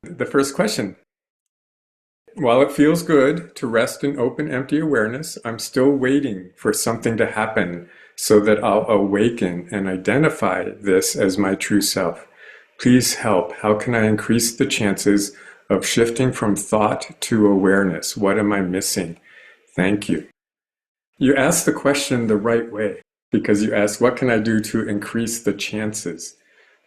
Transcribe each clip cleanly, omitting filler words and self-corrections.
The first question. While it feels good to rest in open, empty awareness, I'm still waiting for something to happen so that I'll awaken and identify this as my true self. Please help. How can I increase the chances of shifting from thought to awareness? What am I missing? Thank you. You asked the question the right way, because you asked, what can I do to increase the chances?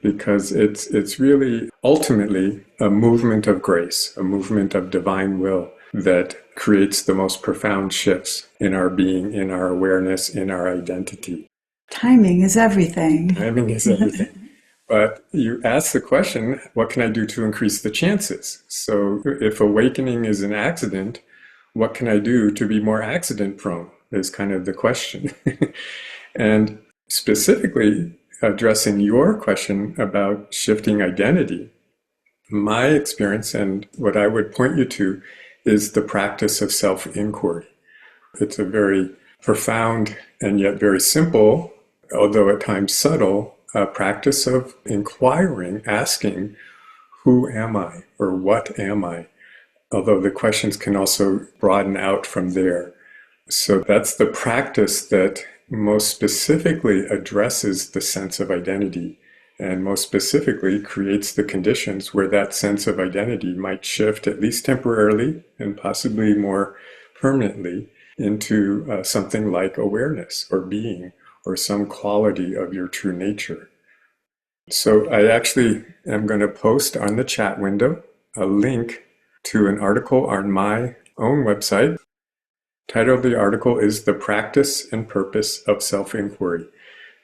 Because it's really ultimately a movement of grace, a movement of divine will that creates the most profound shifts in our being, in our awareness, in our identity. Timing is everything. Timing is everything. But you ask the question, what can I do to increase the chances? So if awakening is an accident, what can I do to be more accident prone is kind of the question. And specifically, addressing your question about shifting identity, my experience and what I would point you to is the practice of self-inquiry. It's a very profound and yet very simple, although at times subtle, practice of inquiring, asking, who am I or what am I? Although the questions can also broaden out from there. So that's the practice that most specifically addresses the sense of identity and most specifically creates the conditions where that sense of identity might shift, at least temporarily and possibly more permanently, into something like awareness or being or some quality of your true nature. So I actually am going to post on the chat window a link to an article on my own website. Title of the article is The Practice and Purpose of Self-Inquiry.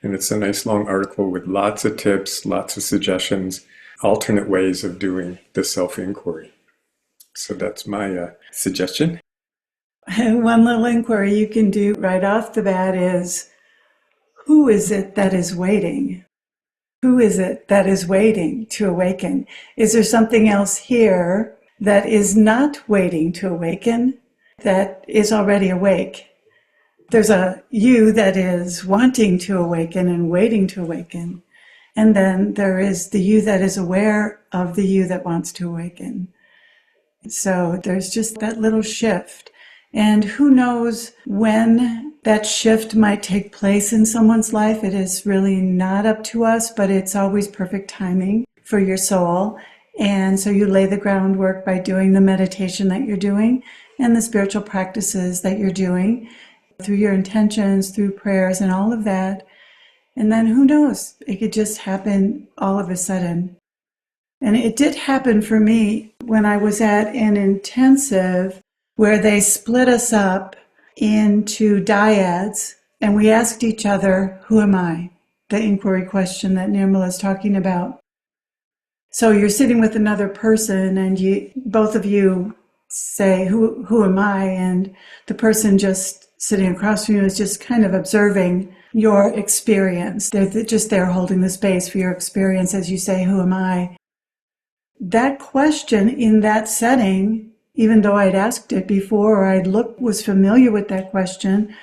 And it's a nice long article with lots of tips, lots of suggestions, alternate ways of doing the self-inquiry. So that's my suggestion. One little inquiry you can do right off the bat is, who is it that is waiting? Who is it that is waiting to awaken? Is there something else here that is not waiting to awaken, that is already awake? There's a you that is wanting to awaken and waiting to awaken. And then there is the you that is aware of the you that wants to awaken. So there's just that little shift. And who knows when that shift might take place in someone's life? It is really not up to us, but it's always perfect timing for your soul. And so you lay the groundwork by doing the meditation that you're doing and the spiritual practices that you're doing through your intentions, through prayers and all of that. And then who knows, it could just happen all of a sudden. And it did happen for me when I was at an intensive where they split us up into dyads and we asked each other, who am I? The inquiry question that Nirmala is talking about. So you're sitting with another person and both of you say, who am I? And the person just sitting across from you is just kind of observing your experience. They're just there holding the space for your experience as you say, who am I? That question in that setting, even though I'd asked it before or was familiar with that question,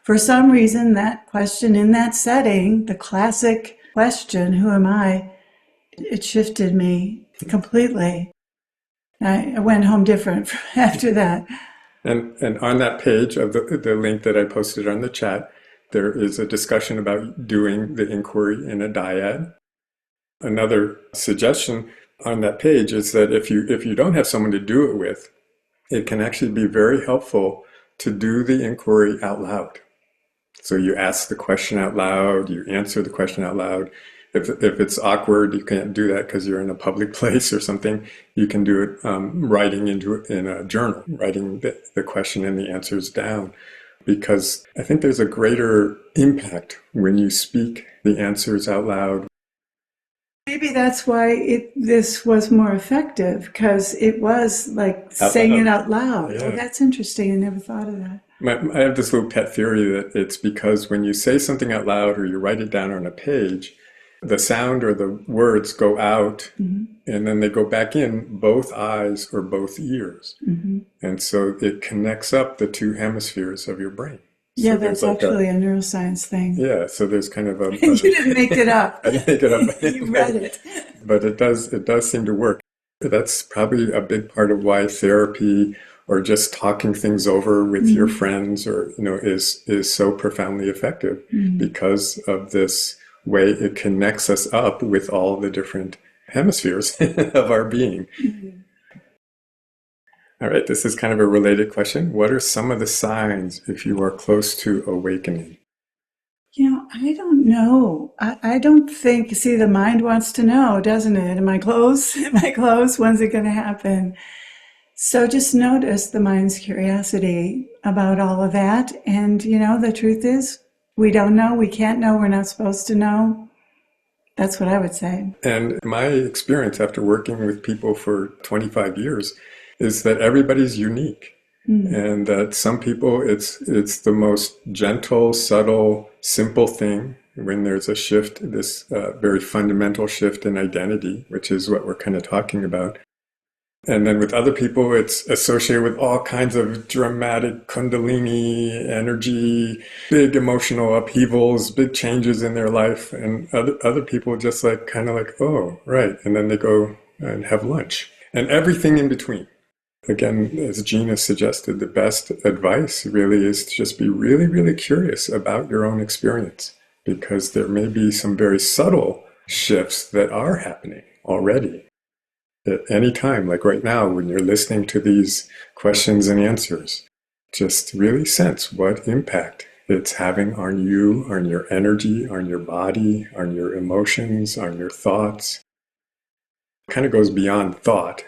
for some reason that question in that setting, the classic question, who am I? It shifted me completely. I went home different after that. And on that page of the link that I posted on the chat, there is a discussion about doing the inquiry in a dyad. Another suggestion on that page is that if you don't have someone to do it with, it can actually be very helpful to do the inquiry out loud. So you ask the question out loud, you answer the question out loud. If it's awkward, you can't do that because you're in a public place or something, you can do it writing in a journal, writing the question and the answers down. Because I think there's a greater impact when you speak the answers out loud. Maybe that's why this was more effective, because it was like saying it out loud. Yeah. Oh, that's interesting. I never thought of that. I have this little pet theory that it's because when you say something out loud or you write it down on a page, the sound or the words go out and then they go back in both eyes or both ears. And so it connects up the two hemispheres of your brain. Yeah, so that's actually a neuroscience thing. Yeah, so there's kind of a... You didn't make it up. I didn't make it up. You read it. But it does seem to work. That's probably a big part of why therapy or just talking things over with your friends or is so profoundly effective because of this way it connects us up with all the different hemispheres of our being. All right, this is kind of a related question. What are some of the signs if you are close to awakening? I don't know. I don't think, see, the mind wants to know, doesn't it? Am I close? Am I close? When's it going to happen? So just notice the mind's curiosity about all of that. And, the truth is, we don't know, we can't know, we're not supposed to know. That's what I would say. And my experience after working with people for 25 years is that everybody's unique. And that some people, it's the most gentle, subtle, simple thing when there's a shift, this very fundamental shift in identity, which is what we're kind of talking about. And then with other people, it's associated with all kinds of dramatic kundalini energy, big emotional upheavals, big changes in their life. And other people just kind of like, oh, right. And then they go and have lunch and everything in between. Again, as Gina suggested, the best advice really is to just be really, really curious about your own experience, because there may be some very subtle shifts that are happening already at any time, like right now when you're listening to these questions and answers. Just really sense what impact it's having on you, on your energy, on your body, on your emotions, on your thoughts. It kind of goes beyond thought.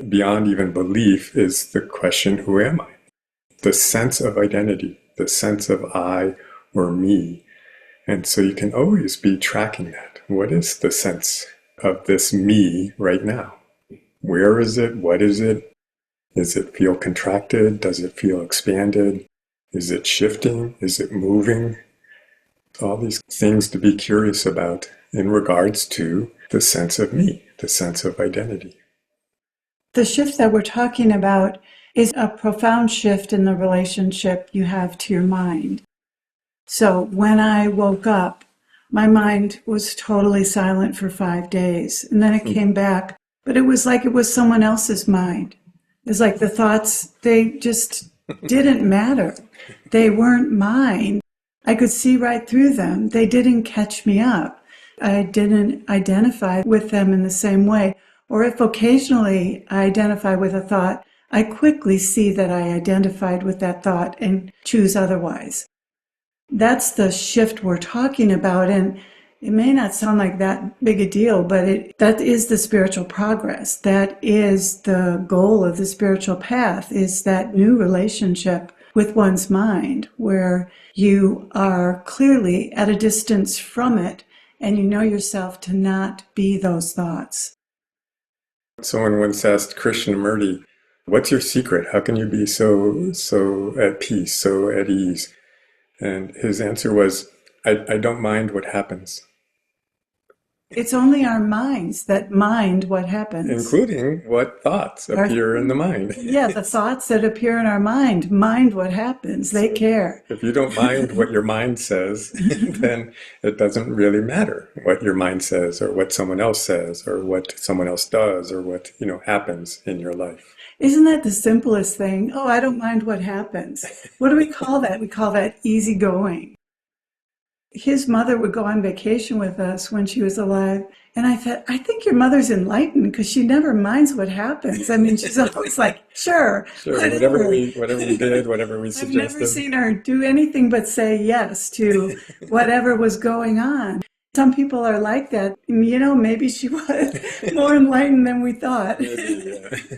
Beyond even belief is the question, who am I? The sense of identity, the sense of I or me. And so you can always be tracking that. What is the sense of this me right now? Where is it? What is it? Does it feel contracted? Does it feel expanded? Is it shifting? Is it moving? All these things to be curious about in regards to the sense of me, the sense of identity. The shift that we're talking about is a profound shift in the relationship you have to your mind. So when I woke up, my mind was totally silent for 5 days. And then it came back, but it was like it was someone else's mind. It's like the thoughts, they just didn't matter. They weren't mine. I could see right through them. They didn't catch me up. I didn't identify with them in the same way. Or if occasionally I identify with a thought, I quickly see that I identified with that thought and choose otherwise. That's the shift we're talking about. And it may not sound like that big a deal, but that is the spiritual progress. That is the goal of the spiritual path, is that new relationship with one's mind, where you are clearly at a distance from it and you know yourself to not be those thoughts. Someone once asked Krishnamurti, what's your secret? How can you be so at peace, so at ease? And his answer was, I don't mind what happens. It's only our minds that mind what happens. Including what thoughts appear in the mind. Yeah, the thoughts that appear in our mind what happens. They care. If you don't mind what your mind says, then it doesn't really matter what your mind says or what someone else says or what someone else does or what, happens in your life. Isn't that the simplest thing? Oh, I don't mind what happens. What do we call that? We call that easygoing. His mother would go on vacation with us when she was alive. And I thought, I think your mother's enlightened because she never minds what happens. I mean, she's always like, sure, whatever we did, whatever we suggested. I've never seen her do anything but say yes to whatever was going on. Some people are like that. Maybe she was more enlightened than we thought. Maybe, yeah.